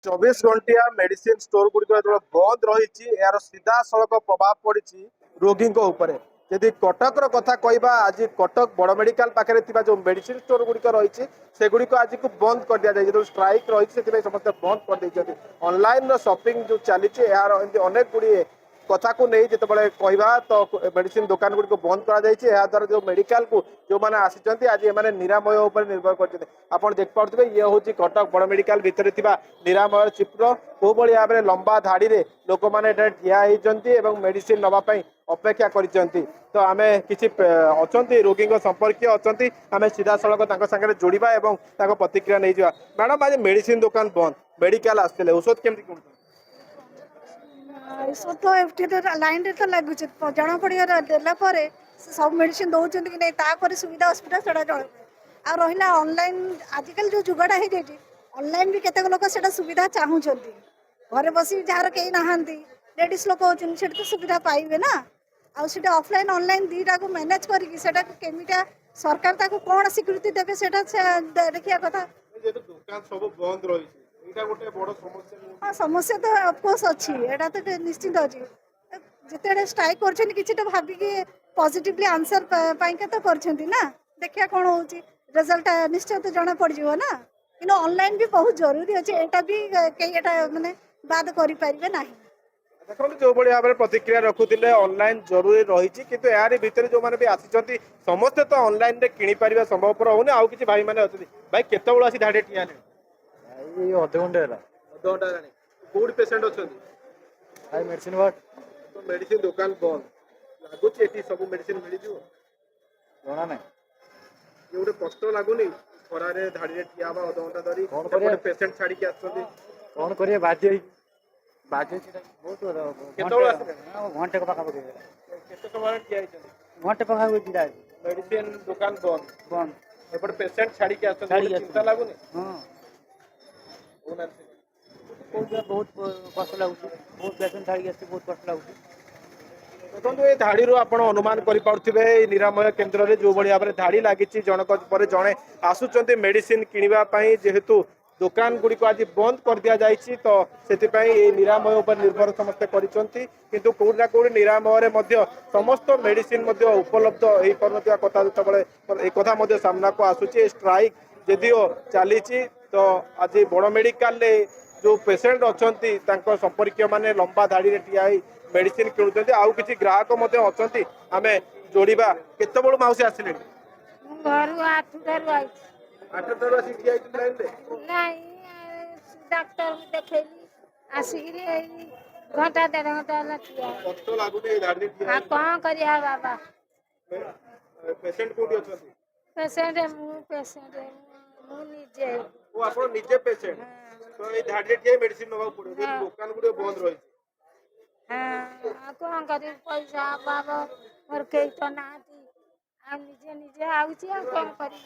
24 घंटिया medicine store गुड़िक बंद रही यार सीधा सड़क प्रभाव पड़ी रोगी यदि कटक कथा कहवा आज कटक बड़ मेडिकल पाखे जो मेडिसिन स्टोर गुड़िक रही से गुड़िक आज को बंद कर दिया जाए जो स्ट्राइक रही समस्त बंद कर दी ऑनलाइन शॉपिंग जो चली यार अनेक गुड़िए कथा को नहीं जिते कहवा तो मेडिसिन दुकान गुड़ी बंद कर जो मेडिकल को जो मैंने आसी आज एम निरामय उपर निर्भर कर आप देख पारे ये हूँ कटक बड़ मेडिकल भितर निरामय चित्र को भाव में लंबा धाड़ी में लोक मैंने ठिया होती मेडिसिन नापी अपेक्षा कर तो आम कि अच्छा रोगी संपर्क अच्छा आम सीधा सड़क सागर जोड़ा और प्रतिक्रिया नहीं जा मैडम आज मेडिसिन दुकान बंद मेडिकल आसते औषध केमती ଔଷଧ ତ ଏଠି ତ ଲାଇନରେ ତ ଲାଗୁଛି ଜଣା ପଡ଼ିବ ଦେଲା ପରେ ସେ ସବୁ ମେଡ଼ିସିନ ଦେଉଛନ୍ତି କି ନାହିଁ ତାପରେ ସୁବିଧା ଅସୁବିଧା ସେଟା ଜଣା ଆଉ ରହିଲା ଅନଲାଇନ୍ ଆଜିକାଲି ଯେଉଁ ଯୁଗଟା ହେଇଯାଇଛି ଅନଲାଇନ୍ ବି କେତେକ ଲୋକ ସେଟା ସୁବିଧା ଚାହୁଁଛନ୍ତି ଘରେ ବସି ଯାହାର କେହି ନାହାନ୍ତି ଲେଡ଼ିସ୍ ଲୋକ ଅଛନ୍ତି ସେଠି ତ ସୁବିଧା ପାଇବେ ନା ଆଉ ସେଟା ଅଫଲାଇନ୍ ଅନଲାଇନ୍ ଦୁଇଟାକୁ ମ୍ୟାନେଜ୍ କରିକି ସେଟାକୁ କେମିଟା ସରକାର ତାକୁ କ'ଣ ସ୍ୱୀକୃତି ଦେବେ ସେଟା ଦେଖିବା କଥା दुकान सब बंद रही गोटे बड़ समस्या हाँ समस्या तो अफकोर्स अच्छी एटा तो निश्चित अच्छी जिते स्ट्राइक कर भाविकी पॉजिटिवली आंसर पाइका तो करछंती ना देखिया कौन होची रिजल्ट निश्चय तो जना पड़ जीवो ना कि ऑनलाइन भी बहुत जरूरी अच्छे एटा भी कई एटा माने बाद करि परिबे नाही देखो जो भाई भाव में प्रतिक्रिया रखुले ऑनलाइन जरूरी रही कि यार भितर जो मैंने भी आसी समस्ते तो ऑनलाइन रे किनी परिबा संभवपर होने आउ किछि भाई माने अछि भाई केते बेला आसी धाडी ठिया ने भाई अध घंटे है अध घंटा रानी कोड पेशेंट अछंती भाई मेडिसिन वाट तो मेडिसिन दुकान बंद लागुच एठी सब मेडिसिन मिली जो जना नहीं ये गोटे कष्ट लागुनी खरा रे धाडी रे ठिया बा अध घंटा धरी कौन करिया? पेशेंट छाड़ी के आछंती कौन करिए बाजे बाजे बहुत केते बेला आसी घंटे का पाखा पके केते समय ठिया आइछंती घंटे पाखा हुए जिरा मेडिसिन दुकान बंद बंद एपट पेशेंट छाड़ी के आछंती छाड़ी गोटे चिंता लागुनी हां ओनार बहुत कष्ट लगुच बहुत पेशेंट छाड़ी आसी बहुत कष्ट लगुच देखो ये धाड़ी आपण अनुमान करें निरामय केन्द्र में जो भाई भाव में धाड़ी लगी जनक पर जड़े आसुच्च मेडिसिन किणापी जेहेतु दुकान गुड़िक आज बंद कर दि जाइए तो से निरामय उपर निर्भर समस्ते किंतु कौटना कौटी निरामय समस्त मेडिसिन उपलब्ध हो पार कथा जो एक सामना को आसूची स्ट्राइक जदिओ चली तो आज बड़ मेडिकल जो पेशेंट अच्छा संपर्क मैंने लंबा धाड़ी में ठिया मेडिसिन किणुंट आउ कि ग्राहक अच्छा आम जोड़ा केत बड़ू मौसी आसिले घर आठटारू आई आठटारू आसी ठिया लाइन रे नहीं डॉक्टर देखली आसिक घंटा 1.5 घंटा लगिया कष्ट लागुनी धाड़ी ठिया हाँ कौन करिया बाबा पेशेंट कोठी अछंती पेशेंट मु निजे वो आपण निजे पेशेंट तो ए धाड़ी ठिया मेडिसिन नबा पड़ो जे दुकान गुडे बंद रही हाँ कौन करी पैसा बाबा मोर कई तो नाती आ निजे निजे आउची आ कौन करी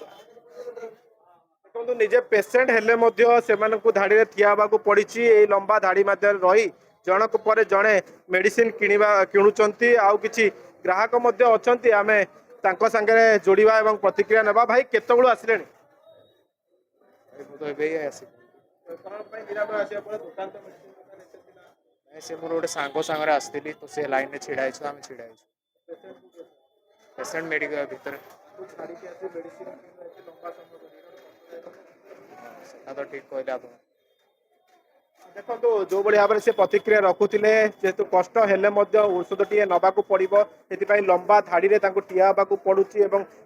देखो निजे पेशेंट हेले मध्य सेमान को धाड़ी रे ठिया बाकू पड़ीची ए लंबा धाड़ी मध्य रही जनक पर जणे मेडिसिन किणुचंती आउ किछि ग्राहक मध्य अछंती आमे तांको संगे जोड़िबा एवं प्रतिक्रिया नेबा भाई केते बळू आसिलेनी तो बे आसी कोन पई निरामय आसी अपन दुकान तो मेडिसिन दुकान एते थिला से मोर गोटे सांग सागर आसती तो से लाइन में छिड़ा आम छिड़ा पेशेंट मेडिकल भितर छाड़ी के आसी मेडिसिन एते लंबा समय तो ठीक कहले आप देखो जो भाई भाव में से प्रतिक्रिया रखुले जेहेतु कष्ट हेले औषध टी नवाक पड़ो से लंबा धाड़ी में ठिया हाँ पड़ुची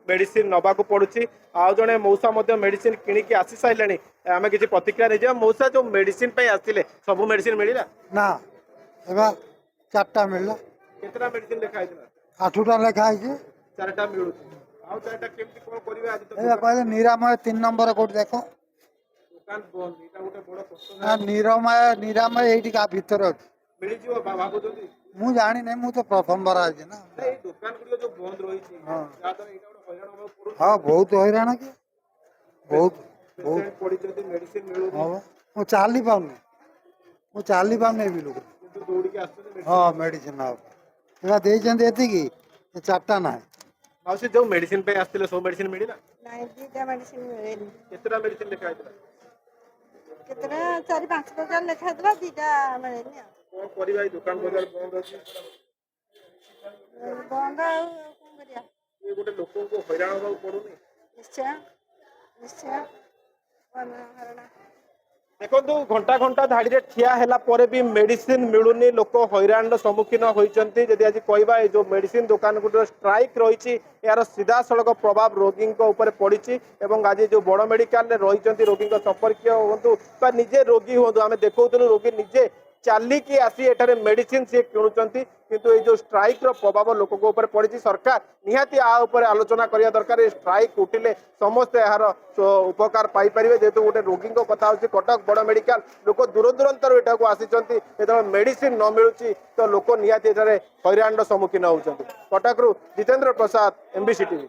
मेडिसिन नवाक पड़ुची आउ जड़े मौसा मेडिसिन किणिकी आसी सारे आम किसी प्रतिक्रिया नहीं मौसा जो मेडिसिन आसते सब मेडिसिन मिलला ना एबा चारटा मिलला केतना मेडिसिन लिखा है आठटा लेखा है चारटा मिलू आउ चारटा केमती कोन करिवे आज तो एबा कहले निरामय 3 नंबर कोड देखो दुकान बंद एटा गोटे बड़ कष्ट ना निरामय एठी का भीतर अछि मिली जीव बाबू जल्दी मु जानी नै मु तो प्रथम बार आछि ना ए दुकान गुडी जो बंद रही छी हां या तो एटा गोटे हैरान होबो पड़ो हां बहुत हैरान के बहुत पेशेंट पड़ी जल्दी मेडिसिन मिलू हां मु चाली पाउने भी लोग किंतु दौड़ी के आसते हां मेडिसिन ना एबा देइ जंदे एति की चारटा ना माउसी जो मेडिसिन पे आसते सब मेडिसिन मिलला नाही दीटा मेडिसिन मिळेल केतरा मेडिसिन लिखा है କେତେଟା 4-5 ପ୍ରକାର ଲେଖା ହେଇଥିଲା 2ଟା ମିଳେନି ଆଉ କଣ କରିବା ଏଇ ଦୋକାନ ବଜାର ବନ୍ଦ ଅଛି ବନ୍ଦ ଆଉ କ'ଣ କରିବା ଏ ଗୋଟେ ଲୋକଙ୍କୁ ହଇରାଣ ହବାକୁ ପଡୁନି ନିଶ୍ଚୟ ନିଶ୍ଚୟ ହରଣ ଦେଖନ୍ତୁ ଘଣ୍ଟା ଘଣ୍ଟା ଧାଡ଼ିରେ ଠିଆ ହେଲା ପରେ ବି ମେଡିସିନ ମିଳୁନି ଲୋକ ହଇରାଣର ସମ୍ମୁଖୀନ ହୋଇଛନ୍ତି ଯଦି ଆଜି କହିବା ଏ ଯୋଉ ମେଡିସିନ ଦୋକାନ ଗୁଡ଼ିକ ଷ୍ଟ୍ରାଇକ୍ ରହିଛି ଏହାର ସିଧାସଳଖ ପ୍ରଭାବ ରୋଗୀଙ୍କ ଉପରେ ପଡ଼ିଛି ଏବଂ ଆଜି ଯୋଉ ବଡ଼ ମେଡିକାଲରେ ରହିଛନ୍ତି ରୋଗୀଙ୍କ ସମ୍ପର୍କୀୟ ହୁଅନ୍ତୁ ବା ନିଜେ ରୋଗୀ ହୁଅନ୍ତୁ ଆମେ ଦେଖାଉଥିଲୁ ରୋଗୀ ନିଜେ ଚାଲିକି ଆସି ଏଠାରେ ମେଡିସିନ ସିଏ କିଣୁଛନ୍ତି କିନ୍ତୁ ଏଇ ଯୋଉ ଷ୍ଟ୍ରାଇକ୍ ର ପ୍ରଭାବ ଲୋକଙ୍କ ଉପରେ ପଡ଼ିଛି ସରକାର ନିହାତି ଆ ଉପରେ ଆଲୋଚନା କରିବା ଦରକାର ଏ ଷ୍ଟ୍ରାଇକ୍ ଉଠିଲେ ସମସ୍ତେ ଏହାର ଉପକାର ପାଇପାରିବେ ଯେହେତୁ ଗୋଟେ ରୋଗୀଙ୍କ କଥା ହେଉଛି କଟକ ବଡ଼ ମେଡିକାଲ ଲୋକ ଦୂର ଦୂରାନ୍ତରୁ ଏଠାକୁ ଆସିଛନ୍ତି ଯେତେବେଳେ ମେଡିସିନ ନ ମିଳୁଛି ତ ଲୋକ ନିହାତି ଏଠାରେ ହଇରାଣର ସମ୍ମୁଖୀନ ହେଉଛନ୍ତି କଟକରୁ ଜିତେନ୍ଦ୍ର ପ୍ରସାଦ MBC TV